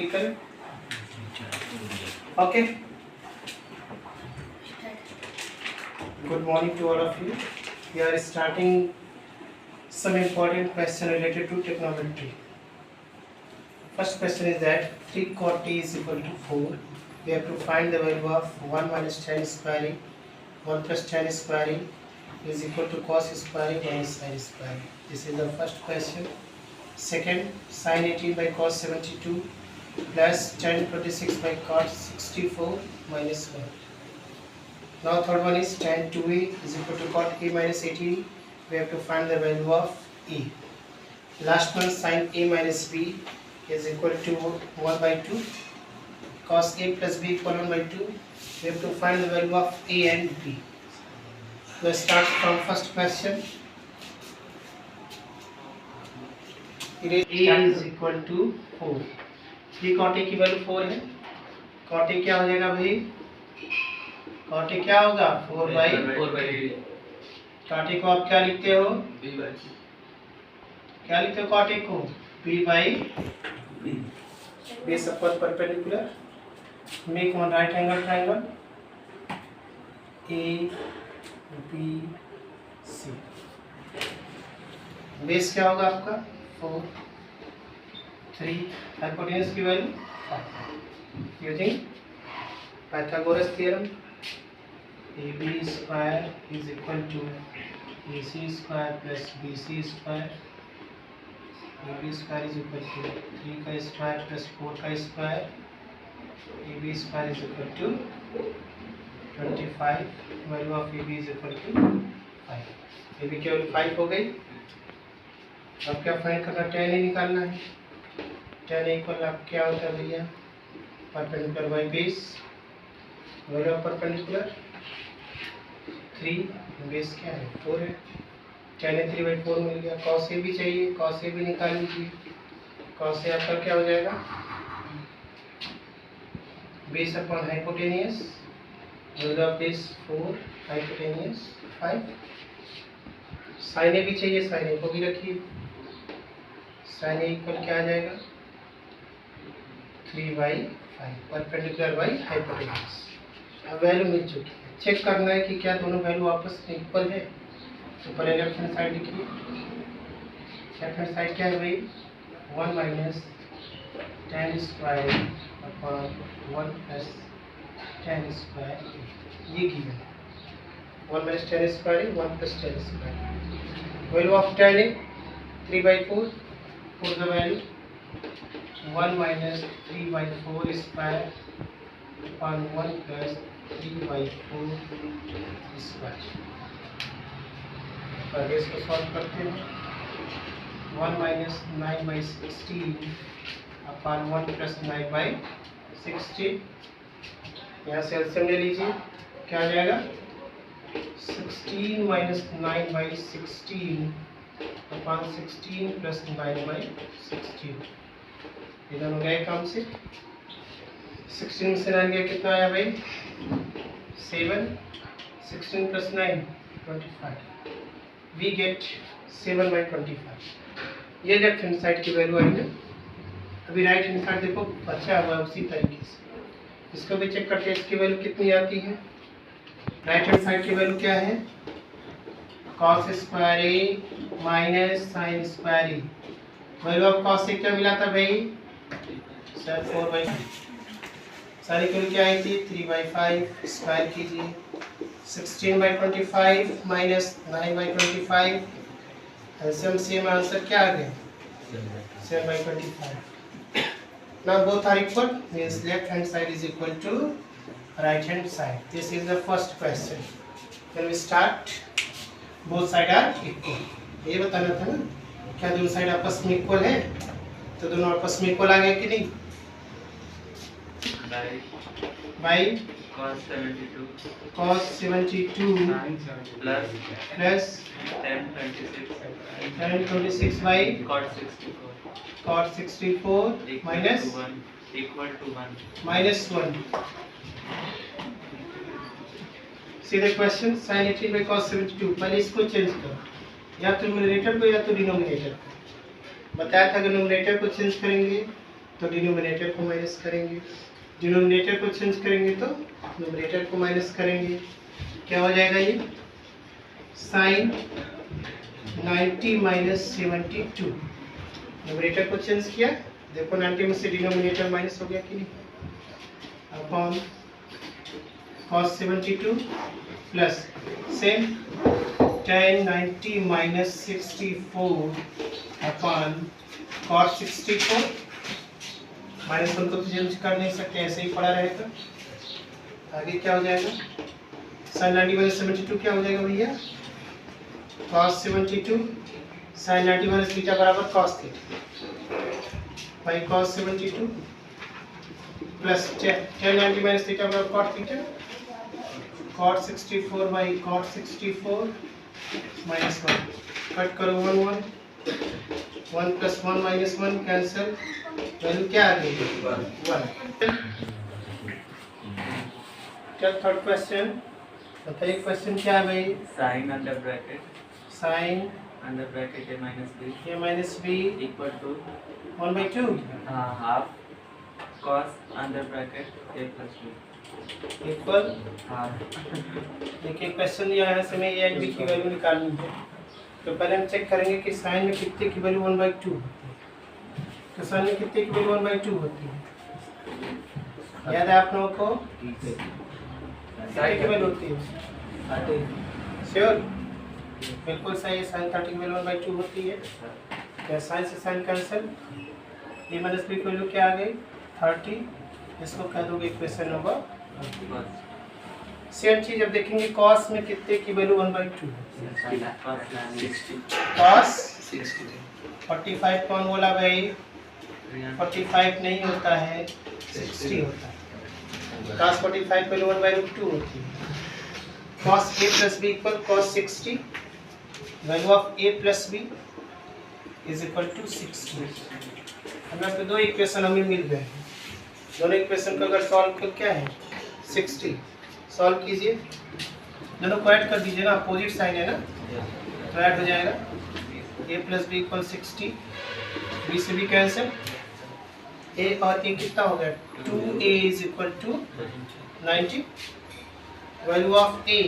जल्दी करें। Okay, good morning to all of you. We are starting some important question related to trigonometry. First question is that 3 cot t is equal to 4. We have to find the value of 1 minus tan square 1 plus tan square is equal to cos square minus sin square. This is the first question. Second, sin 18 by cos 72 plus tan 26 by cos 64 minus 1. Now third one is tan 2a is equal to cot a minus 18. We have to find the value of e. Last one, sin a minus b is equal to 1 by 2. Cos a plus b equal 1 by 2. We have to find the value of a and b. Let's start from first question. A is equal to 4. 3 cot a की value 4 है। cot a क्या हो जाएगा भाई? cot a क्या होगा? 4 by cot a को आप क्या लिखते हो? क्या लिखते हो cot a को? b by base upon perpendicular. Make one right angle triangle a b c. Base क्या होगा आपका? 4 3 हाइपोटेन्यूज की value 5 using Pythagoras theorem ab square is equal to ac square plus bc square. ab square is equal to 3 का square plus 4 का square. ab square is equal to 25. Value of ab is equal to 5. ab की value 5 हो गई. अब क्या find करना? tan a निकालना है. tan a इक्वल आप क्या होता है भैया? Perpendicular by base. Value of perpendicular 3, base क्या है? 4 है. tan a 3 by 4 मिल गया. cos a भी चाहिए, cos a भी निकाल लीजिए. cos a आपका क्या हो जाएगा? Base upon hypotenuse. Value of base 4, hypotenuse 5. sin a भी चाहिए, sin a को भी रखिए. sin a इक्वल क्या आ जाएगा? 3 by 5 परपेंडिकुलर बाई हाइपोटेनियस. अब वैल्यू मिल चुकी है. चेक करना है कि क्या दोनों वैल्यू आपस में इक्वल है. तो पहले लेफ्ट हैंड साइड लिखिए. लेफ्ट हैंड साइड क्या है भाई? 1 minus tan square upon 1 plus tan square. ये गिवन है. 1 minus tan square 1 plus tan square. Value of tan है 3 by 4. Four the value 1 minus 3 by 4 square upon 1 plus 3 by 4 square. पर इसको solve करते हैं. 1 minus 9 by 16 upon 1 plus 9 by 16. यहाँ से LCM ले लीजिए. क्या आ जाएगा? 16 minus 9 by 16 upon 16 plus 9 by 16. ये दोनों गए काम से. 16 से 9 गया कितना आया भाई? 7. 16 plus 9 25. We get 7 by 25. ये लेफ्ट हैंड साइड की वैल्यू आई है. अभी राइट हैंड साइड देखो अच्छा हुआ उसी तरीके से. इसको भी चेक करते हैं इसकी वैल्यू कितनी आती है. राइट हैंड साइड की वैल्यू क्या है? cos square a minus sin square a. Value of cos से क्या मिला था भाई? Sir 4 by 5. सारी वैल्यू क्या आई थी? 3 by 5. स्क्वायर कीजिए. 16 by 25 minus 9 by 25. LCM same answer क्या आ गया? 7 by 25. Now both are equal, means left hand side is equal to right hand side. This is the first question. Then we start. Both side are equal. ये बताना था ना, क्या दोनों side आपस में इक्वल है? तो दोनों आपस में इक्वल आ गए कि नहीं? By cos 72 plus tan 26 by cot 64 minus minus 1. See the question. sin 18 by cos 72. पहले इसको चेंज करो, या तो न्यूमरेटर को या तो डिनोमिनेटर को. बताया था कि न्यूमरेटर को चेंज करेंगे तो डिनोमिनेटर को माइनस करेंगे, डिनोमिनेटर को चेंज करेंगे तो न्यूमरेटर को माइनस करेंगे। क्या हो जाएगा ये साइन 90 माइनस 72। न्यूमरेटर को चेंज किया, देखो 90 में से डिनोमिनेटर माइनस हो गया कि नहीं, upon cos 72 plus same tan 90 minus 64 upon cos 64। Minus one को तो चेंज कर नहीं सकते, ऐसे ही पड़ा रहेगा। आगे क्या हो जाएगा, साइन 90 माइनस 72 क्या हो जाएगा भैया, cos 72 साइन 90 माइनस थीटा बराबर cos theta by cos 72 plus tan 90 minus theta बराबर cot theta, cot 64 by cot 64 minus 1। Cut करो 1 1 1 प्लस 1 माइनस 1 कैंसिल, वैल्यू क्या आ गई 1। क्या थर्ड क्वेश्चन बताइए, क्वेश्चन क्या है भाई, sine under bracket sine under bracket a minus b equal to 1/2 half cos under bracket a plus b equal half. देखिए क्वेश्चन दिया है, इसमें a एंड b की वैल्यू निकालनी है। तो पहले हम चेक करेंगे कि साइन में कितने की वैल्यू 1/2 होती है। तो साइन में कितने की वैल्यू 1/2 होती है, याद है आप लोगों को, कितने की वैल्यू होती है, श्योर, बिल्कुल सही है, साइन 30 की वैल्यू 1/2 होती है। क्या साइन से sine cancel, a minus b की वैल्यू क्या आ गई 30, इसको कह दोगे इक्वेशन नंबर। सेम चीज अब देखेंगे cos में कितने की वैल्यू 1/2 है, cos 45 कौन बोला भाई, 45 नहीं होता है 60 होता है, cos 45 वैल्यू 1/2 होती है। cos a plus b equal cos 60, value of a plus b is equal to 60। हमें तो दो इक्वेशन हमें मिल गए हैं, दोनों इक्वेशन को अगर सॉल्व कर क्या है 60, सॉल्व कीजिए, दोनों को ऐड कर दीजिए ना, अपोजिट साइन है ना, तो ऐड हो जाएगा a plus B equal 60, b से b कैंसिल, a और a कितना हो गया 2a is equal to 90, value of a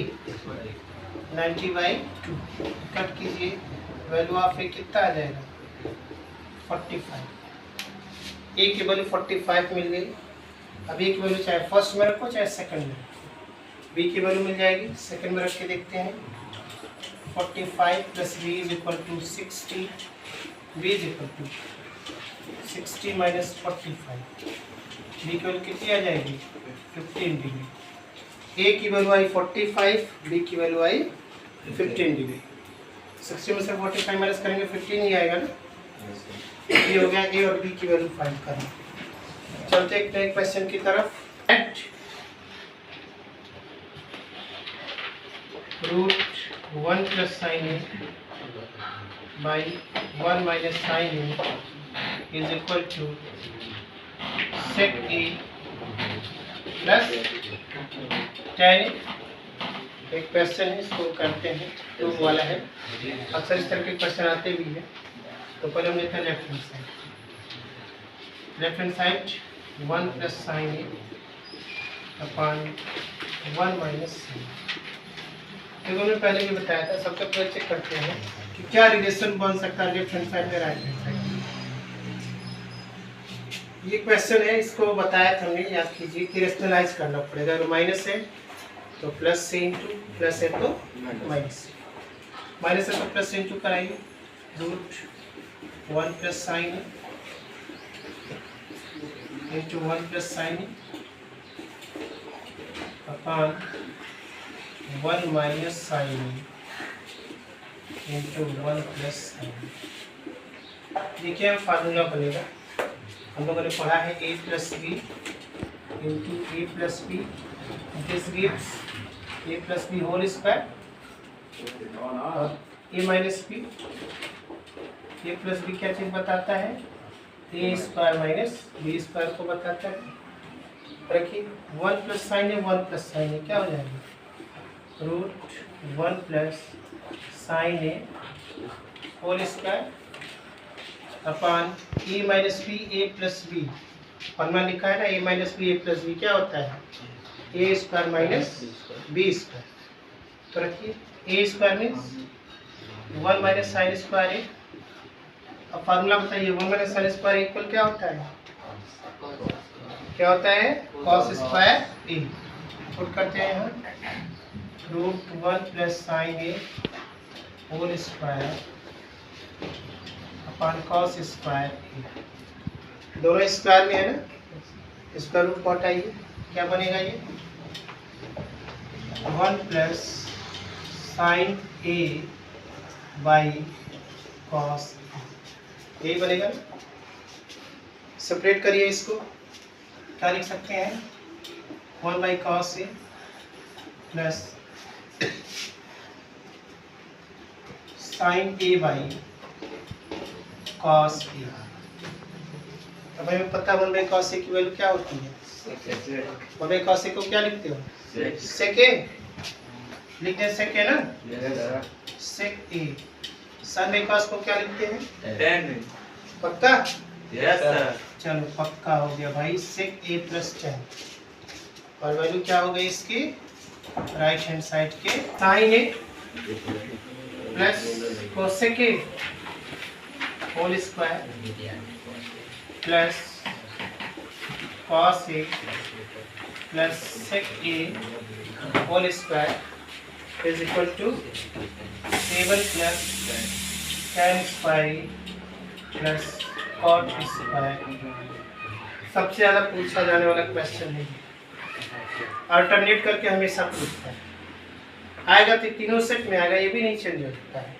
90/2, cut कीजिए, वैल्यू ऑफ a कितना आ जाएगा 45, a की वैल्यू 45 मिल गई। अब a की वैल्यू चाहे फर्स्ट में रखो चाहे सेकंड में, b की वैल्यू मिल जाएगी, सेकंड में रख के देखते हैं, 45 plus b is equal to 60, b is equal to 60 minus 45, b की वैल्यू कितनी आ जाएगी 15 डिग्री। a की वैल्यू आई 45, b की वैल्यू आई 15 डिग्री। 60 में से 45 माइनस करेंगे 15 ही आएगा ना, ये हो गया a और b की वैल्यू फाइंड करना। चलते एक नए क्वेश्चन की तरफ। At root 1 plus sine A by 1 minus sine A is equal to sec A plus tan A. एक क्वेश्चन है, इसको करते हैं, प्रूफ वाला है, अक्सर इस तरह के क्वेश्चन आते भी हैं। तो पहले हम लेते हैं left hand side, left hand side 1 plus sine A upon 1 minus sine. देखो मैंने पहले भी बताया था, सबसे पहले चेक करते हैं कि क्या रिलेशन बन सकता है लेफ्ट हैंड साइड में राइट हैंड साइड। ये क्वेश्चन है, इसको बताया था हमने, याद कीजिए कि रेशनलाइज करना पड़ेगा। अगर माइनस है तो प्लस से इंटू, प्लस है तो माइनस से, माइनस है तो प्लस से इंटू कराइए, root 1 plus sine into 1 plus sine upon 1 minus sine into 1 plus sine. देखिए हम फार्मूला बनेगा, हम लोगों ने पढ़ा है a plus B into A plus B, this gives a plus B whole square और a minus B, A plus B क्या चीज़ बताता है, A square minus B square को बताता है। रखिए 1 प्लस साइन है, 1 प्लस साइन है, क्या हो जाएगा root 1 plus sine A whole square upon A minus B A plus B, formula लिखा है ना, A minus B A plus B क्या होता है, A square minus B square. तो रखिए A square means 1 minus sine square A. अब formula बताइए, 1 माइनस साइन स्क्वायर इक्वल क्या होता है, क्या होता है, कॉस स्क्वायर ए। पुट करते हैं यहाँ, √1 plus sine A whole square upon cos square A. दोनों स्क्वायर में है ना, इसका रूट को हटाइए, क्या बनेगा ये 1 plus sine A by cos, यही बनेगा ना। सेपरेट करिए इसको, क्या लिख सकते हैं 1 by cos A plus sine A by cos A. अब हमें पता 1 बाई कॉस ए की वैल्यू क्या होती है, 1 बाई कॉस ए को क्या लिखते हो, सेक ए लिखते हैं, सेक है ना, सेक ए। साइन बाई कॉस को क्या लिखते हैं, पक्का, चलो पक्का हो गया भाई, सेक ए प्लस 10। और वैल्यू क्या हो गई इसकी, राइट हैंड साइड के sine A plus cosec A whole square plus cos A plus sec A whole square is equal to 7 plus tan square plus cot square. सबसे ज़्यादा पूछा जाने वाला क्वेश्चन है, अल्टरनेट करके हमेशा पूछता है, आएगा तो तीनों सेट में आएगा, ये भी नहीं चेंज होता है,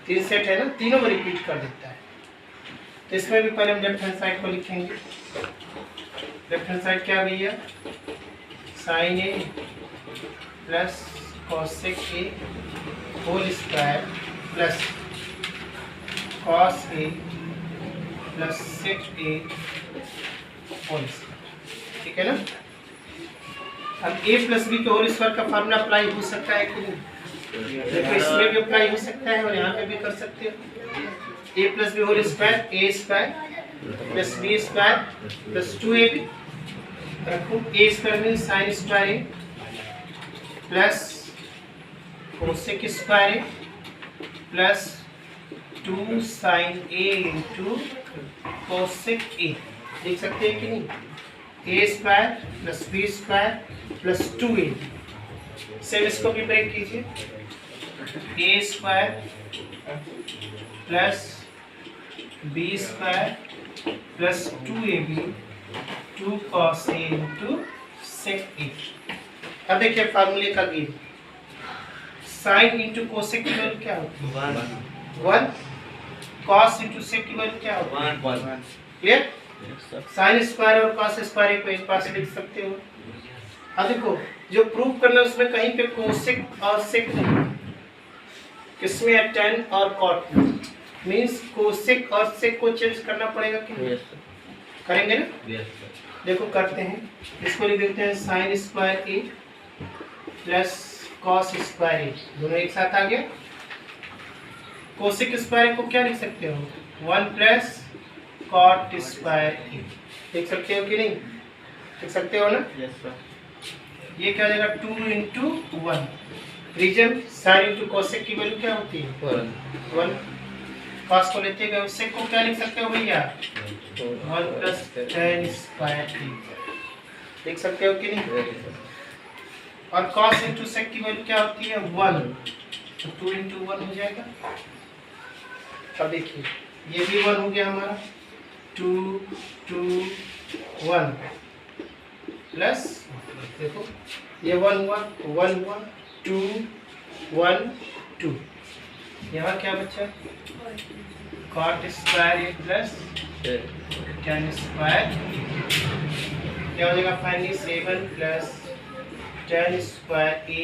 3 सेट है ना, तीनों में रिपीट कर देता है। तो इसमें भी पहले हम लेफ्ट हैंड साइड को लिखेंगे, लेफ्ट हैंड साइड क्या भैया, sine A plus cosec A whole square plus cos A plus sec A whole square, ठीक है ना। अब a प्लस बी के होल स्क्वायर का फार्मूला अप्लाई हो सकता है कि नहीं, देखो इसमें भी अप्लाई हो सकता है और यहाँ पे भी कर सकते हो। a plus B whole square A square plus B square plus 2ab रखो, a square means sine square A plus cosec square A plus 2 sine A into cosec A, देख सकते हैं कि नहीं, A square plus B square plus 2a। Same इसको भी break कीजिए, A square plus B square plus 2ab 2 cos a into sec A. अब देखिए फार्मूले का गेम, साइन इंटू कोसेक की वैल्यू क्या होती है 1, कॉस इंटू सेक की वैल्यू क्या होती है 1। क्लियर, साइन स्क्वायर और कॉस स्क्वायर को एक पास लिख सकते हो। अब देखो जो प्रूव करना है उसमें कहीं पे कोसेक और सेक नहीं, किसमें है tan और cot में, मींस कोसेक और सेक को चेंज करना पड़ेगा कि नहीं, करेंगे ना। देखो करते हैं, इसको लिख देते हैं sign square A plus cos square A, दोनों एक साथ आ गया। कोसेक स्क्वायर को क्या लिख सकते हो 1 प्लस कॉट स्क्वायर ए, देख सकते हो कि नहीं, देख सकते हो ना। ये क्या हो जाएगा 2 into 1, reason sine into cosec की वैल्यू क्या होती है 1, कॉस को लेते गए, सेक को क्या लिख सकते हो भैया 1 प्लस tan स्क्वायर ए, देख सकते हो कि नहीं। और कॉस इंटू सेक की वैल्यू क्या होती है 1, तो 2 इंटू 1 हो जाएगा। अब देखिए ये भी 1 हो गया हमारा, 2 2 1 प्लस, देखो ये 1 हुआ 1 हुआ 2 1 2, यहाँ क्या बचा cot square A plus tan square, क्या हो जाएगा finally 7 plus tan square A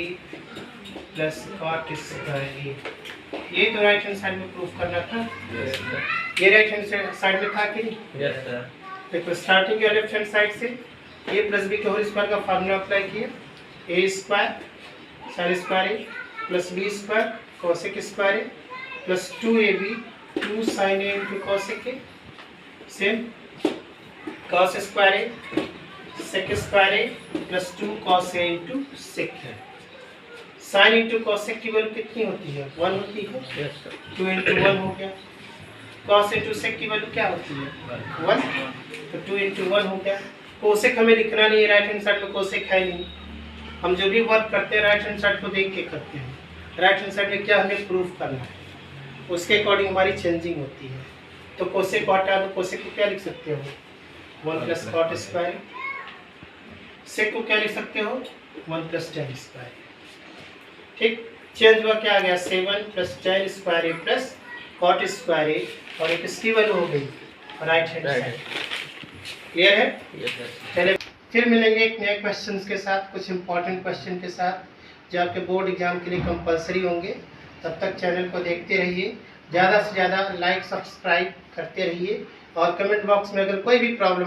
plus cot square ए। ये तो राइट हैंड साइड में प्रूफ करना था, ये राइट हैंड साइड में था कि नहीं। Yes sir. देखो स्टार्टिंग के लेफ्ट हैंड साइड से a प्लस बी के होल स्क्वायर का फार्मूला अप्लाई किया, A square sine square A plus B square cosec square A plus 2ab 2 sin A into cos A same cos square A sec square A plus 2 cos A into sec है। Sine into cosec की value कितनी होती है? 1 होती है। 2 into 1 हो गया। Cos into sec की वैल्यू क्या होती है? 1। तो 2 इंटू 1 हो गया। कोसेक हमें लिखना नहीं है, राइट हैंड साइड में कोसेक है नहीं। हम जो भी वर्क करते हैं राइट हैंड साइड को देख के करते हैं। राइट हैंड साइड में क्या हमें प्रूफ करना है, उसके अकॉर्डिंग हमारी चेंजिंग होती है। तो कोसेक को हटा दो, कोसेक को क्या लिख सकते हो? 1 प्लस कॉट स्क्वायर। सेक को क्या लिख सकते हो? 1 प्लस टेन स्क्वायर। ठीक, चेंज हुआ, क्या आ गया? 7 plus ten square A plus cot square ए, और एक इसकी वैल्यू हो गई राइट हैंड साइड। क्लियर है? चलिए फिर मिलेंगे एक नए क्वेश्चंस के साथ, कुछ इंपॉर्टेंट क्वेश्चन के साथ जो आपके बोर्ड एग्जाम के लिए कंपलसरी होंगे। तब तक चैनल को देखते रहिए, ज़्यादा से ज़्यादा लाइक सब्सक्राइब करते रहिए, और कमेंट बॉक्स में अगर कोई भी प्रॉब्लम